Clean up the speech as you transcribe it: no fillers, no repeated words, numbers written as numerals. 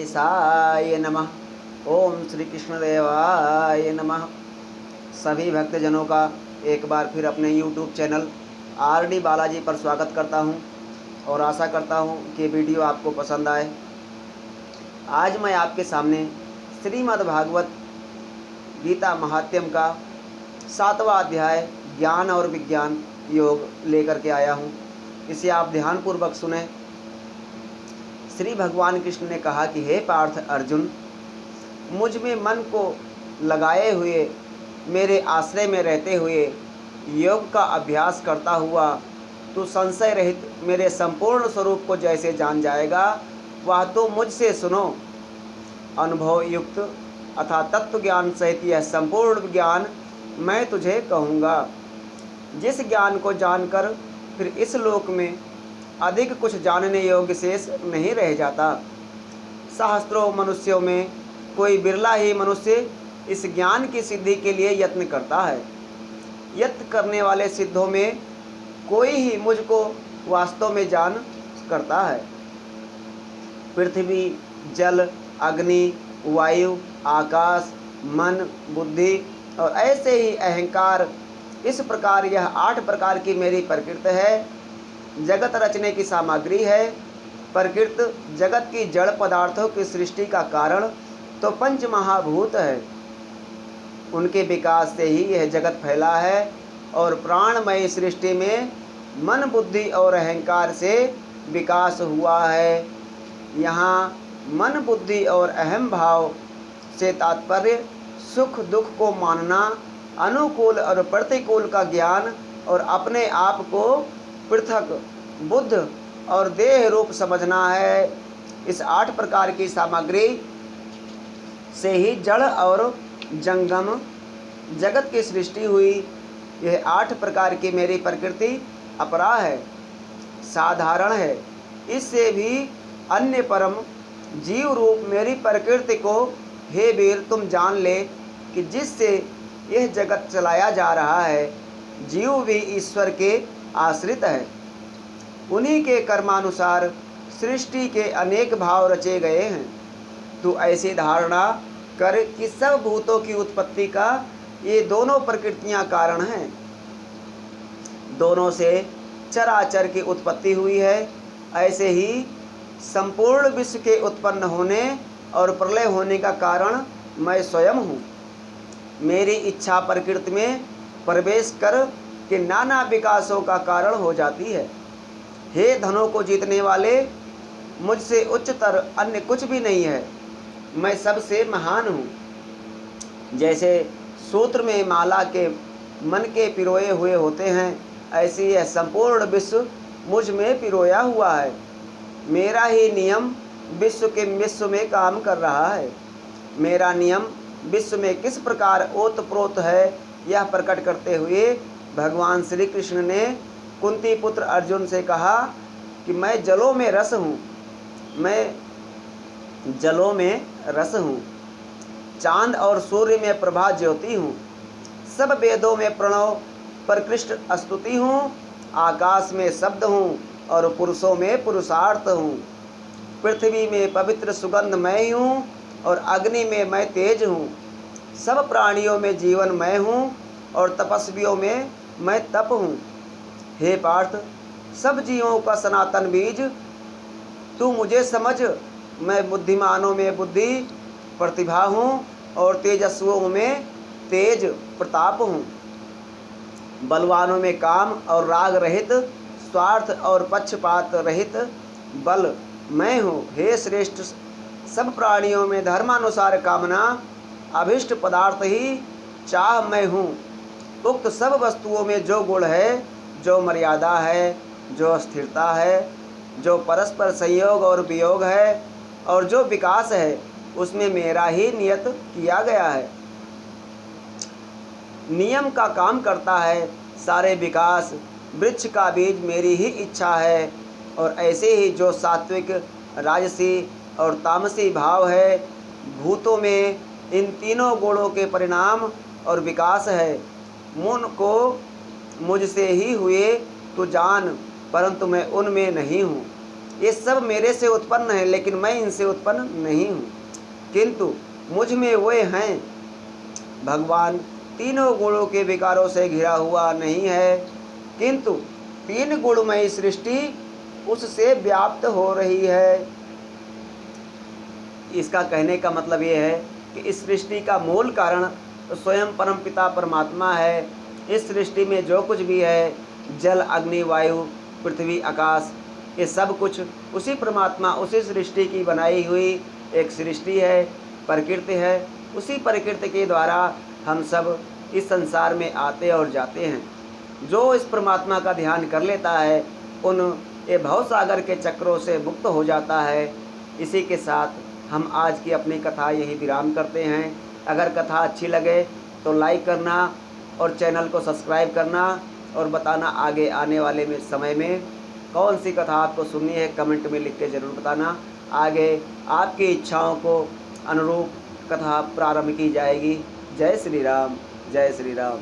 गणेशाय नमः। ओम श्री कृष्णदेवाय नमः। सभी भक्तजनों का एक बार फिर अपने YouTube चैनल RD बालाजी पर स्वागत करता हूं और आशा करता हूं कि वीडियो आपको पसंद आए। आज मैं आपके सामने श्रीमद् भागवत गीता महात्म्य का 7वां अध्याय ज्ञान और विज्ञान योग लेकर के आया हूं। इसे आप ध्यानपूर्वक सुने। श्री भगवान कृष्ण ने कहा कि हे पार्थ अर्जुन, मुझ में मन को लगाए हुए, मेरे आश्रय में रहते हुए योग का अभ्यास करता हुआ तू संशय रहित मेरे संपूर्ण स्वरूप को जैसे जान जाएगा, वह तो मुझसे सुनो। अनुभव युक्त अथा तत्व ज्ञान सहित यह संपूर्ण ज्ञान मैं तुझे कहूँगा, जिस ज्ञान को जानकर फिर इस लोक में अधिक कुछ जानने योग्य शेष नहीं रह जाता। सहस्त्रों मनुष्यों में कोई बिरला ही मनुष्य इस ज्ञान की सिद्धि के लिए यत्न करता है। यत्न करने वाले सिद्धों में कोई ही मुझको वास्तव में जान करता है। पृथ्वी, जल, अग्नि, वायु, आकाश, मन, बुद्धि और ऐसे ही अहंकार, इस प्रकार यह 8 प्रकार की मेरी प्रकृति है। जगत रचने की सामग्री है। प्रकृति जगत की जड़ पदार्थों की सृष्टि का कारण तो पंच महाभूत है। उनके विकास से ही यह जगत फैला है और प्राणमय सृष्टि में मन, बुद्धि और अहंकार से विकास हुआ है। यहाँ मन, बुद्धि और अहम भाव से तात्पर्य सुख दुख को मानना, अनुकूल और प्रतिकूल का ज्ञान और अपने आप को पृथक बुद्ध और देह रूप समझना है। इस 8 प्रकार की सामग्री से ही जड़ और जंगम जगत की सृष्टि हुई। यह 8 प्रकार की मेरी प्रकृति अपरा है, साधारण है। इससे भी अन्य परम जीव रूप मेरी प्रकृति को हे वीर तुम जान ले कि जिससे यह जगत चलाया जा रहा है, जीव भी ईश्वर के आश्रित है। उन्हीं के कर्मानुसार सृष्टि के अनेक भाव रचे गए हैं। तू ऐसी धारणा कर कि सब भूतों की उत्पत्ति का ये दोनों प्रकृतियां कारण हैं। दोनों से चराचर की उत्पत्ति हुई है। ऐसे ही संपूर्ण विश्व के उत्पन्न होने और प्रलय होने का कारण मैं स्वयं हूँ। मेरी इच्छा प्रकृति में प्रवेश कर के नाना विकासों का कारण हो जाती है। हे धनों को जीतने वाले, मुझसे उच्चतर अन्य कुछ भी नहीं है। मैं सबसे महान हूँ। जैसे सूत्र में माला के मन के पिरोए हुए होते हैं, ऐसे यह संपूर्ण विश्व मुझ में पिरोया हुआ है। मेरा ही नियम विश्व में काम कर रहा है। मेरा नियम विश्व में किस प्रकार ओतप्रोत है, यह प्रकट करते हुए भगवान श्री कृष्ण ने कुंती पुत्र अर्जुन से कहा कि मैं जलों में रस हूँ, मैं जलों में रस हूँ। चांद और सूर्य में प्रभा ज्योति हूँ। सब वेदों में प्रणव प्रकृष्ट स्तुति हूँ। आकाश में शब्द हूँ और पुरुषों में पुरुषार्थ हूँ। पृथ्वी में पवित्र सुगंध मैं हूँ और अग्नि में मैं तेज हूँ। सब प्राणियों में जीवन मैं हूँ और तपस्वियों में मैं तप हूँ। हे पार्थ, सब जीवों का सनातन बीज तू मुझे समझ। मैं बुद्धिमानों में बुद्धि प्रतिभा हूँ और तेजस्वियों में तेज प्रताप हूँ। बलवानों में काम और राग रहित, स्वार्थ और पक्षपात रहित बल मैं हूँ। हे श्रेष्ठ, सब प्राणियों में धर्मानुसार कामना अभिष्ट पदार्थ ही चाह मैं हूँ। उक्त सब वस्तुओं में जो गुण है, जो मर्यादा है, जो स्थिरता है, जो परस्पर संयोग और वियोग है और जो विकास है, उसमें मेरा ही नियत किया गया है। नियम का काम करता है। सारे विकास वृक्ष का बीज मेरी ही इच्छा है। और ऐसे ही जो सात्विक, राजसी और तामसी भाव है, भूतों में इन तीनों गुणों के परिणाम और विकास है। मुन को मुझसे ही हुए तो जान, परंतु मैं उनमें नहीं हूँ। ये सब मेरे से उत्पन्न है, लेकिन मैं इनसे उत्पन्न नहीं हूँ, किंतु मुझ में वे हैं। भगवान तीनों गुणों के विकारों से घिरा हुआ नहीं है, किंतु तीन गुणमयी सृष्टि उससे व्याप्त हो रही है। इसका कहने का मतलब ये है कि इस सृष्टि का मूल कारण स्वयं परमपिता परमात्मा है। इस सृष्टि में जो कुछ भी है, जल, अग्नि, वायु, पृथ्वी, आकाश, ये सब कुछ उसी परमात्मा, उसी सृष्टि की बनाई हुई एक सृष्टि है, प्रकृति है। उसी प्रकृति के द्वारा हम सब इस संसार में आते और जाते हैं। जो इस परमात्मा का ध्यान कर लेता है, उन ये भवसागर के चक्रों से मुक्त हो जाता है। इसी के साथ हम आज की अपनी कथा यही विराम करते हैं। अगर कथा अच्छी लगे तो लाइक करना और चैनल को सब्सक्राइब करना, और बताना आगे आने वाले में समय में कौन सी कथा आपको सुननी है, कमेंट में लिख के ज़रूर बताना। आगे आपकी इच्छाओं को अनुरूप कथा प्रारंभ की जाएगी। जय श्री राम, जय श्री राम।